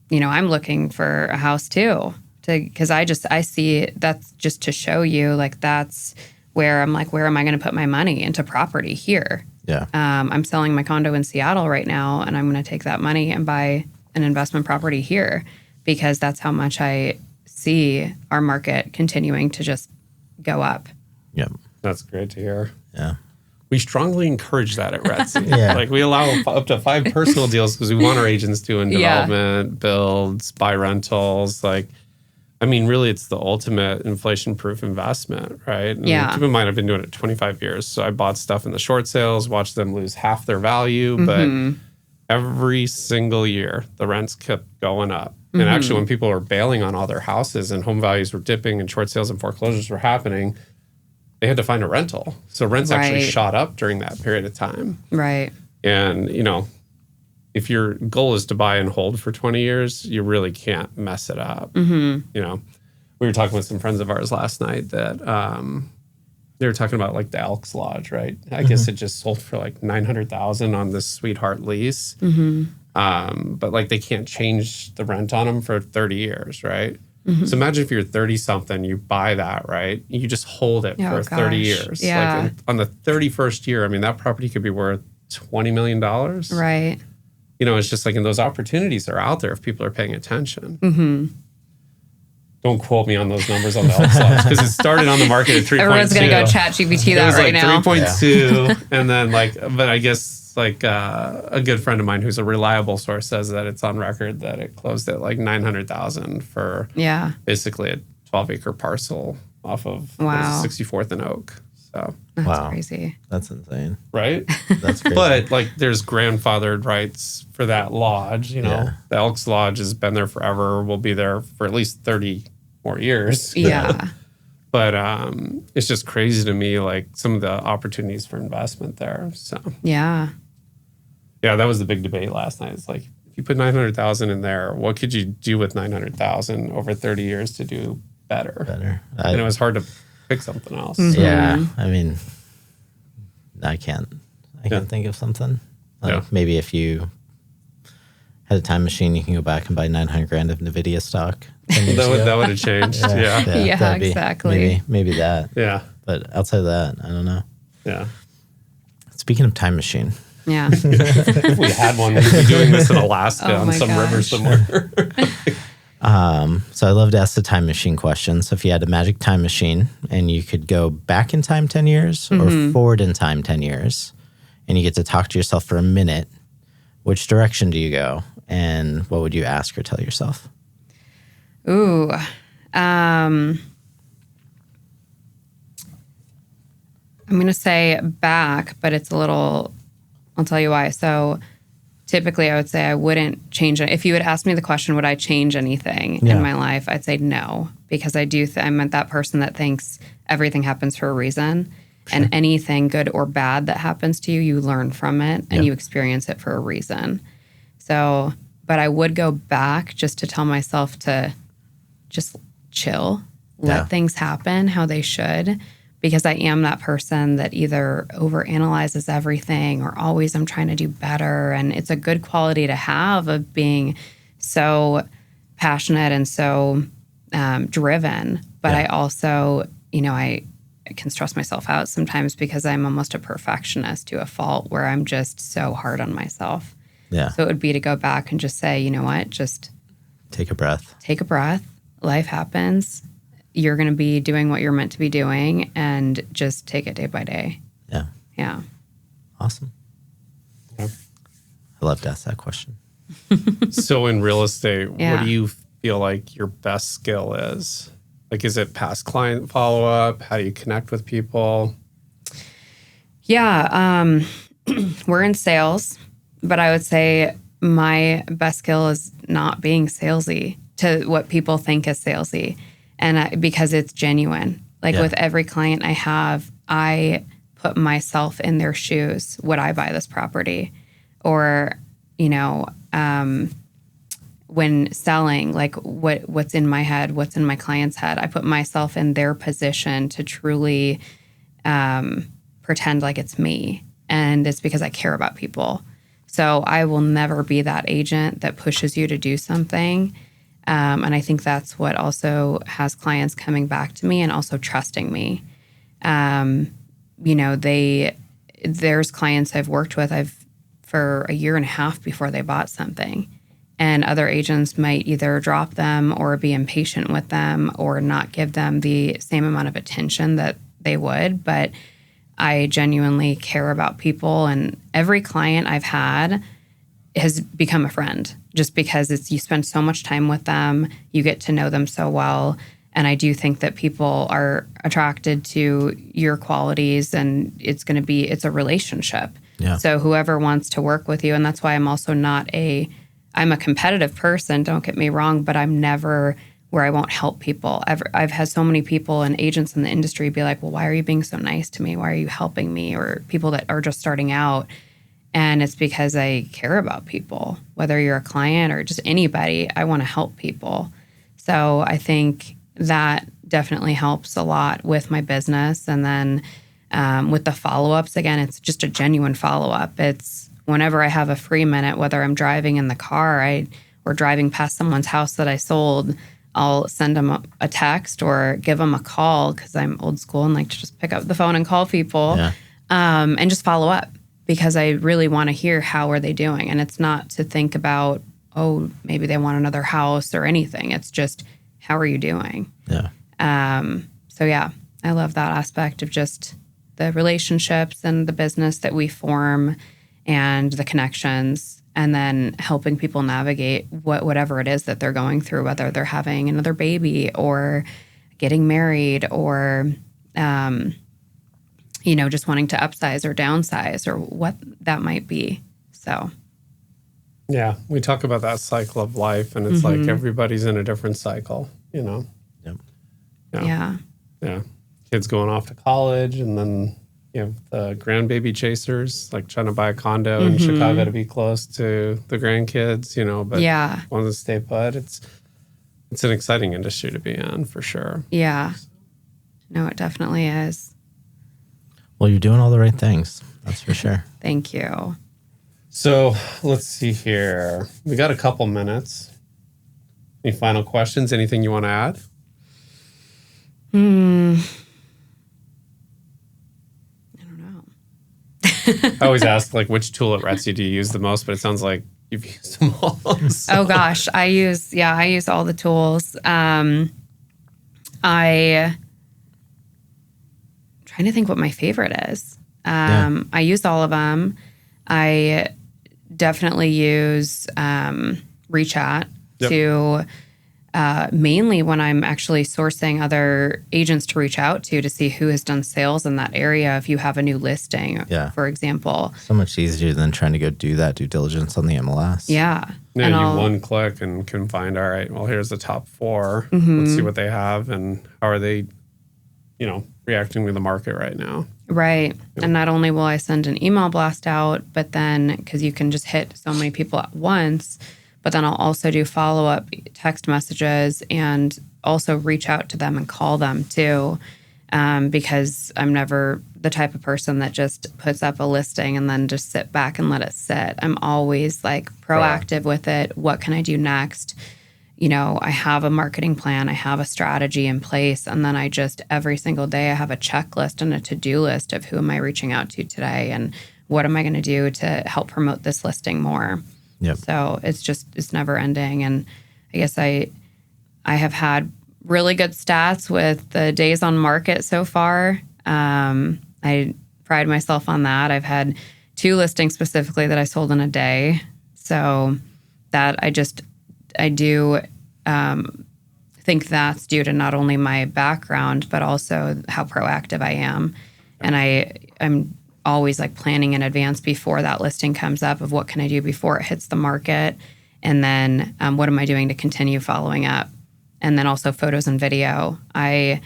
looking for a house too because I see that's just to show you, like, that's where I'm like, where am I going to put my money? Into property here. Yeah. I'm selling my condo in Seattle right now, and I'm going to take that money and buy an investment property here, because that's how much I see our market continuing to just go up. Yep. That's great to hear. Yeah. We strongly encourage that at RETSY. Yeah. Like, we allow up to 5 personal deals because we want our agents doing development, builds, buy rentals. Like, I mean, really, it's the ultimate inflation-proof investment, right? And keep in mind, I've been doing it 25 years. So I bought stuff in the short sales, watched them lose half their value. But every single year, the rents kept going up. And actually, when people were bailing on all their houses and home values were dipping and short sales and foreclosures were happening, they had to find a rental. So rents actually shot up during that period of time. Right. And, you know, if your goal is to buy and hold for 20 years, you really can't mess it up. You know, we were talking with some friends of ours last night that they were talking about, like, the Elks Lodge, right? I guess it just sold for like $900,000 on this sweetheart lease. But, like, they can't change the rent on them for 30 years, right? So imagine if you're 30-something, you buy that, right? You just hold it for 30 years. Yeah. Like, on the 31st year, I mean, that property could be worth $20 million. Right. You know, it's just like, and those opportunities are out there if people are paying attention. Don't quote me on those numbers on the Elks Lodge, because it started on the market at 3.2. Everyone's going to go chat GPT that right now. It was like 3.2. And then, like, but I guess, like, a good friend of mine who's a reliable source says that it's on record that it closed at like $900,000 for basically a 12-acre parcel off of 64th and Oak. So that's crazy. That's insane. Right? That's crazy. But, like, there's grandfathered rights for that lodge. You know, the Elks Lodge has been there forever. Will be there for at least 30 more years. Yeah. But it's just crazy to me, like, some of the opportunities for investment there. So yeah, that was the big debate last night. It's like, if you put $900,000 in there, what could you do with $900,000 over 30 years to do better? And it was hard to pick something else. Yeah, I mean, I can't think of something. Like, maybe if you had a time machine, you can go back and buy $900,000 of NVIDIA stock. That would have changed. Yeah, exactly. Maybe that. Yeah. But outside of that, I don't know. Yeah. Speaking of time machine. Yeah. If we had one, we'd be doing this in Alaska on some river somewhere. So I love to ask the time machine question. So if you had a magic time machine and you could go back in time 10 years or forward in time 10 years, and you get to talk to yourself for a minute, which direction do you go? And what would you ask or tell yourself? Ooh. I'm going to say back, but it's a little, I'll tell you why. So typically I would say I wouldn't change it. If you had asked me the question, would I change anything in my life? I'd say no, because I do, I'm that person that thinks everything happens for a reason. And anything good or bad that happens to you, you learn from it and you experience it for a reason. So, but I would go back just to tell myself to just chill, let things happen how they should, because I am that person that either overanalyzes everything or always I'm trying to do better. And it's a good quality to have of being so passionate and so driven. But I also, you know, I can stress myself out sometimes because I'm almost a perfectionist to a fault where I'm just so hard on myself. Yeah. So it would be to go back and just say, you know what, just take a breath. Take a breath. Life happens. You're going to be doing what you're meant to be doing, and just take it day by day. Yeah. Yeah. Awesome. Yeah. I love to ask that question. So in real estate, what do you feel like your best skill is? Like, is it past client follow-up? How do you connect with people? Yeah. We're in sales, but I would say my best skill is not being salesy to what people think is salesy. And because it's genuine. Like with every client I have, I put myself in their shoes. Would I buy this property? Or, you know, when selling, like what's in my head, what's in my client's head, I put myself in their position to truly pretend like it's me. And it's because I care about people. So I will never be that agent that pushes you to do something. And I think that's what also has clients coming back to me and also trusting me. There's clients I've worked with for a year and a half before they bought something. And other agents might either drop them or be impatient with them or not give them the same amount of attention that they would. But I genuinely care about people. And every client I've had has become a friend just because you spend so much time with them. You get to know them so well. And I do think that people are attracted to your qualities, and it's a relationship. Yeah. So whoever wants to work with you, and that's why I'm also I'm a competitive person, don't get me wrong, but I'm never where I won't help people. I've had so many people and agents in the industry be like, well, why are you being so nice to me? Why are you helping me? Or people that are just starting out. And it's because I care about people, whether you're a client or just anybody, I want to help people. So I think that definitely helps a lot with my business. And then with the follow-ups, again, it's just a genuine follow-up. It's whenever I have a free minute, whether I'm driving in the car or driving past someone's house that I sold, I'll send them a text or give them a call because I'm old school and like to just pick up the phone and call people and just follow up because I really want to hear how are they doing. And it's not to think about, oh, maybe they want another house or anything. It's just, how are you doing? Yeah. So yeah, I love that aspect of just the relationships and the business that we form and the connections, and then helping people navigate whatever it is that they're going through, whether they're having another baby or getting married or, just wanting to upsize or downsize or what that might be. So. Yeah, we talk about that cycle of life, and it's like everybody's in a different cycle, Yep. Yeah. Yeah. Kids going off to college, and then the grandbaby chasers, like trying to buy a condo in Chicago to be close to the grandkids, but want to stay put. It's an exciting industry to be in for sure. Yeah. No, it definitely is. Well, you're doing all the right things. That's for sure. Thank you. So let's see here. We got a couple minutes. Any final questions? Anything you want to add? I don't know. I always ask, like, which tool at RETSY do you use the most? But it sounds like you've used them all. So. Oh gosh, I use all the tools. I'm trying to think what my favorite is. I use all of them. I definitely use Rechat to mainly when I'm actually sourcing other agents to reach out to see who has done sales in that area. If you have a new listing, for example. So much easier than trying to go do that due diligence on the MLS. Yeah. Yeah, you one click and can find, all right, well, here's the top 4. Let's see what they have and how are they, reacting to the market right now. Right. Yeah. And not only will I send an email blast out, but then, because you can just hit so many people at once, but then I'll also do follow-up text messages and also reach out to them and call them too, because I'm never the type of person that just puts up a listing and then just sit back and let it sit. I'm always like proactive with it. What can I do next? I have a marketing plan. I have a strategy in place. And then every single day, I have a checklist and a to-do list of who am I reaching out to today and what am I going to do to help promote this listing more. Yep. So it's never ending. And I guess I have had really good stats with the days on market so far. I pride myself on that. I've had 2 listings specifically that I sold in a day. So that I do think that's due to not only my background, but also how proactive I am. And I'm always like planning in advance before that listing comes up of what can I do before it hits the market. And then what am I doing to continue following up? And then also photos and video. I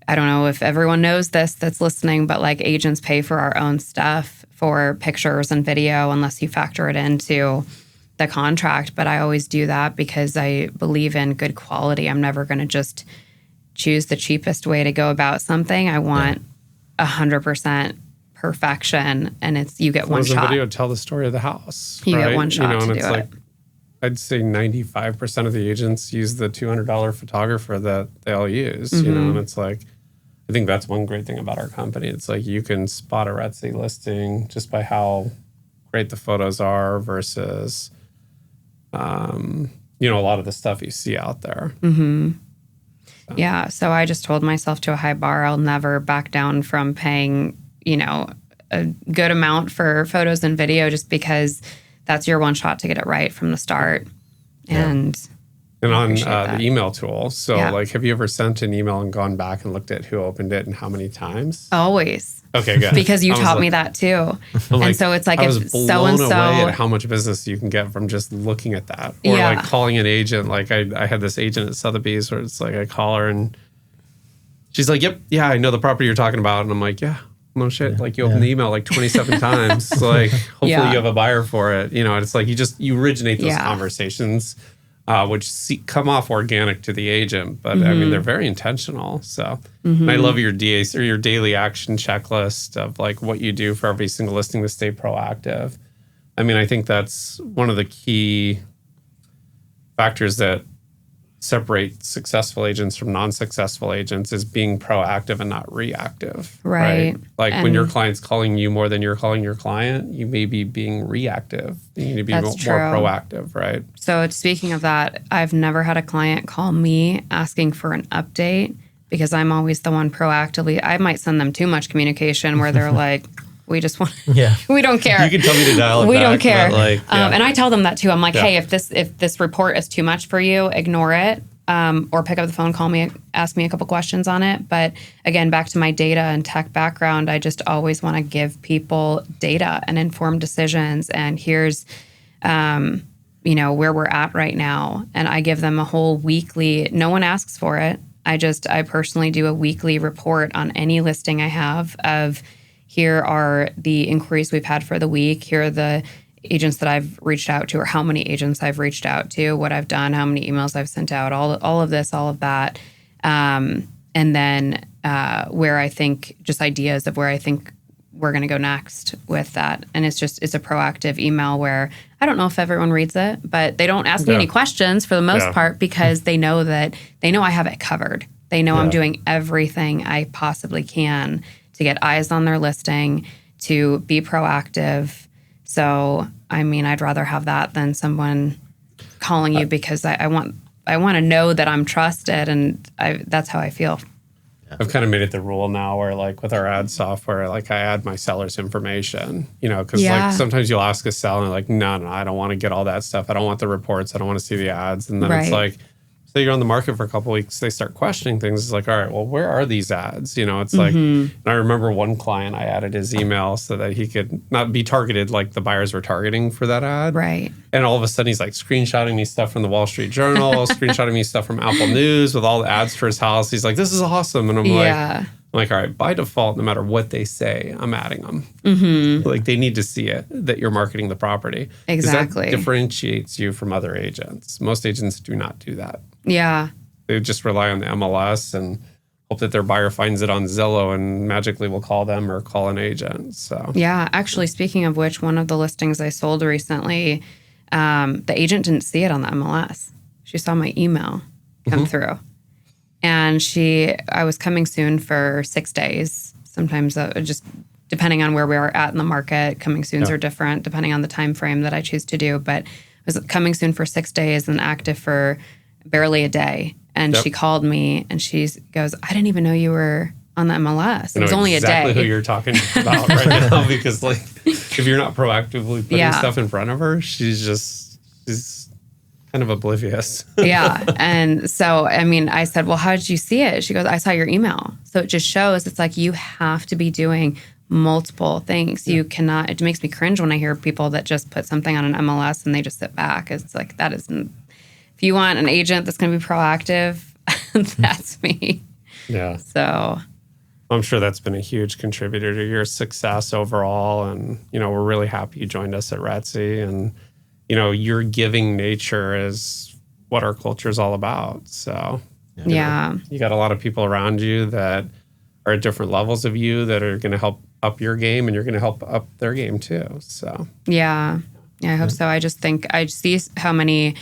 don't know if everyone knows this that's listening, but like agents pay for our own stuff for pictures and video unless you factor it into the contract. But I always do that because I believe in good quality. I'm never going to just choose the cheapest way to go about something. I want 100% perfection, and you get one shot. Video tell the story of the house. You get one shot to do it. I'd say 95% of the agents use the $200 photographer that they all use, you know, and it's like, I think that's one great thing about our company. It's like you can spot a RETSY listing just by how great the photos are versus, you know, a lot of the stuff you see out there. So. Yeah. So I just told myself to a high bar, I'll never back down from paying, you know, a good amount for photos and video just because that's your one shot to get it right from the start. And on the email tool. So like, have you ever sent an email and gone back and looked at who opened it and how many times? Always. Okay, good. Because you taught me that too. And so it's like, I if was blown so-and-so away at how much business you can get from just looking at that. Or like calling an agent. Like I had this agent at Sotheby's where it's like, I call her and she's like, yep, yeah, I know the property you're talking about. And I'm like, yeah. No shit. Like you open the email like 27 times. So like hopefully you have a buyer for it. You know, and it's like you originate those conversations, which come off organic to the agent, but I mean they're very intentional. So and I love your DAs or your daily action checklist of like what you do for every single listing to stay proactive. I mean, I think that's one of the key factors that separate successful agents from non-successful agents is being proactive and not reactive. Right. Like when your client's calling you more than you're calling your client, you may be being reactive. You need to be more proactive, right? So speaking of that, I've never had a client call me asking for an update because I'm always the one proactively. I might send them too much communication where they're like, we just want, we don't care. You can tell me to dial it back. We don't care. Like, and I tell them that too. I'm like, hey, if this report is too much for you, ignore it. Or pick up the phone, call me, ask me a couple questions on it. But again, back to my data and tech background, I just always want to give people data and informed decisions. And here's, you know, where we're at right now. And I give them a whole weekly, no one asks for it. I personally do a weekly report on any listing I have of, here are the inquiries we've had for the week. Here are the agents that I've reached out to, or how many agents I've reached out to, what I've done, how many emails I've sent out, all of this, all of that. And then where I think, just ideas of where I think we're going to go next with that. And it's a proactive email where I don't know if everyone reads it, but they don't ask me any questions for the most part because they know I have it covered. They know I'm doing everything I possibly can to get eyes on their listing, to be proactive. So, I mean, I'd rather have that than someone calling you because I want to know that I'm trusted, and that's how I feel. I've kind of made it the rule now where like with our ad software, like I add my seller's information, you know, because like sometimes you'll ask a seller like, no, I don't want to get all that stuff. I don't want the reports. I don't want to see the ads. And then it's like, so you're on the market for a couple of weeks, they start questioning things. It's like, all right, well, where are these ads? You know, it's like, and I remember one client, I added his email so that he could not be targeted like the buyers were targeting for that ad. Right. And all of a sudden he's like screenshotting me stuff from the Wall Street Journal, screenshotting me stuff from Apple News with all the ads for his house. He's like, this is awesome. And I'm like, all right, by default, no matter what they say, I'm adding them. Like they need to see it, that you're marketing the property. Exactly. That differentiates you from other agents. Most agents do not do that. Yeah. They just rely on the MLS and hope that their buyer finds it on Zillow and magically will call them or call an agent. So yeah, actually, speaking of which, one of the listings I sold recently, the agent didn't see it on the MLS. She saw my email come through. And I was coming soon for 6 days. Sometimes just depending on where we are at in the market, coming soons are different depending on the time frame that I choose to do. But I was coming soon for 6 days and active for barely a day. And she called me and she goes, I didn't even know you were on the MLS. It was only a day. Exactly who you're talking about right now, because like if you're not proactively putting stuff in front of her, she's kind of oblivious. And so, I mean, I said, well, how did you see it? She goes, I saw your email. So it just shows it's like you have to be doing multiple things. You cannot, it makes me cringe when I hear people that just put something on an MLS and they just sit back. It's like, that isn't, if you want an agent that's going to be proactive, that's me. Yeah. So I'm sure that's been a huge contributor to your success overall. And, you know, we're really happy you joined us at RETSY. And, you know, your giving nature is what our culture is all about. So, you know, you got a lot of people around you that are at different levels of you that are going to help up your game, and you're going to help up their game too. So, yeah. Yeah, I hope so. I just think I see how many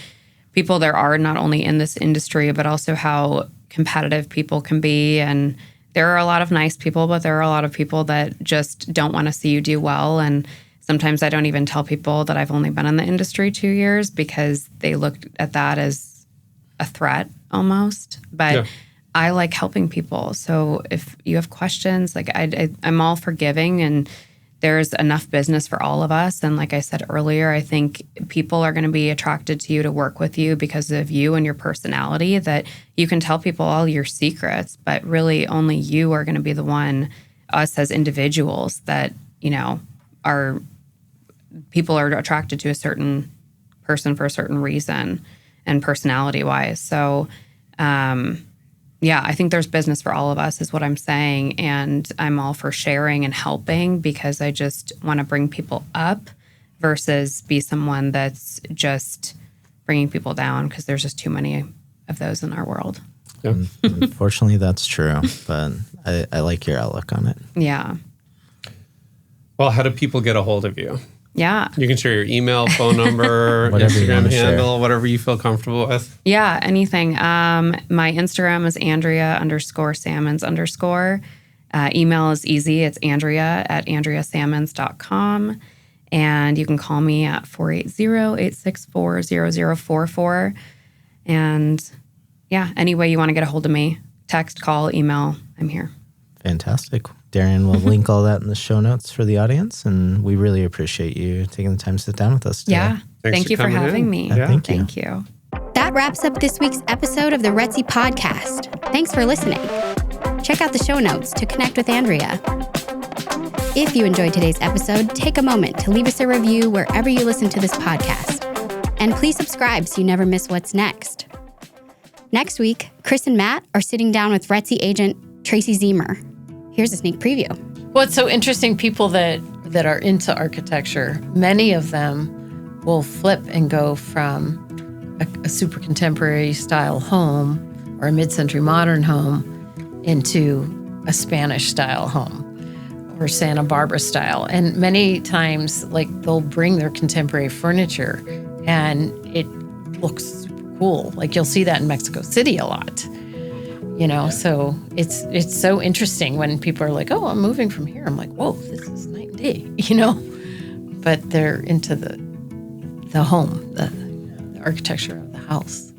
people there are, not only in this industry, but also how competitive people can be. And there are a lot of nice people, but there are a lot of people that just don't want to see you do well. And sometimes I don't even tell people that I've only been in the industry 2 years because they look at that as a threat almost. But I like helping people. So if you have questions, like I'm all for giving, and there's enough business for all of us. And like I said earlier, I think people are going to be attracted to you to work with you because of you and your personality, that you can tell people all your secrets, but really only you are going to be the one, us as individuals, that, are people are attracted to a certain person for a certain reason and personality wise. So, I think there's business for all of us is what I'm saying. And I'm all for sharing and helping because I just want to bring people up versus be someone that's just bringing people down, because there's just too many of those in our world. Yeah. Unfortunately, that's true. But I like your outlook on it. Yeah. Well, how do people get a hold of you? Yeah. You can share your email, phone number, Instagram handle, whatever you feel comfortable with. Yeah, anything. My Instagram is Andrea_Sammons_. Email is easy. It's Andrea@AndreaSammons.com. And you can call me at 480-864-0044. And any way you want to get a hold of me, text, call, email, I'm here. Fantastic. Darian will link all that in the show notes for the audience, and we really appreciate you taking the time to sit down with us today. Yeah. Thank you for having me. Yeah, Thank you. That wraps up this week's episode of the RETSY podcast. Thanks for listening. Check out the show notes to connect with Andrea. If you enjoyed today's episode, take a moment to leave us a review wherever you listen to this podcast. And please subscribe so you never miss what's next. Next week, Chris and Matt are sitting down with RETSY agent Tracy Zemer. Here's a sneak preview. Well, it's so interesting. People that are into architecture, many of them will flip and go from a super contemporary style home or a mid-century modern home into a Spanish style home or Santa Barbara style. And many times, like, they'll bring their contemporary furniture and it looks super cool. Like, you'll see that in Mexico City a lot. So it's so interesting when people are like, oh, I'm moving from here. I'm like, whoa, this is night and day, but they're into the home, the architecture of the house.